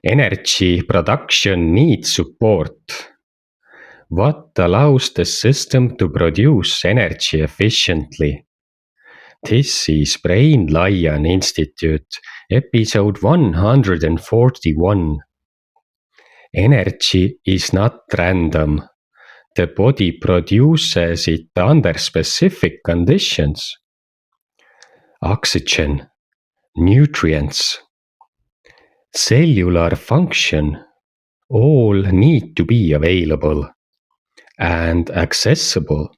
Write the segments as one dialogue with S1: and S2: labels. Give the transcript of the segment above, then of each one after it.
S1: Energy production needs support. What allows the system to produce energy efficiently? This is Brain Lion Institute, episode 141. Energy is not random. The body produces it under specific conditions. Oxygen, nutrients, cellular function, all need to be available and accessible.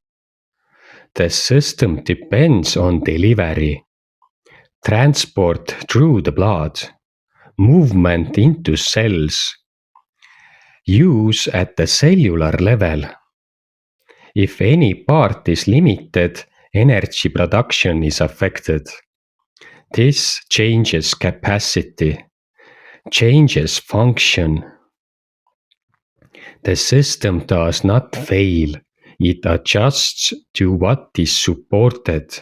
S1: The system depends on delivery, transport through the blood, movement into cells, use at the cellular level. If any part is limited, energy production is affected. This changes capacity, changes function. The system does not fail. It adjusts to what is supported.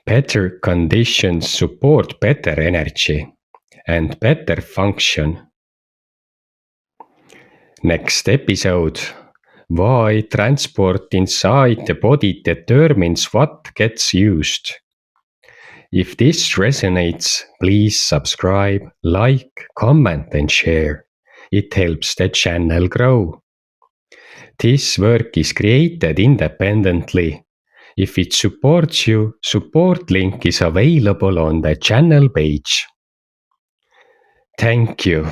S1: Better conditions support better energy and better function. Next episode: why transport inside the body determines what gets used. If this resonates, please subscribe, like, comment and share. It helps the channel grow. This work is created independently. If it supports you, support link is available on the channel page. Thank you.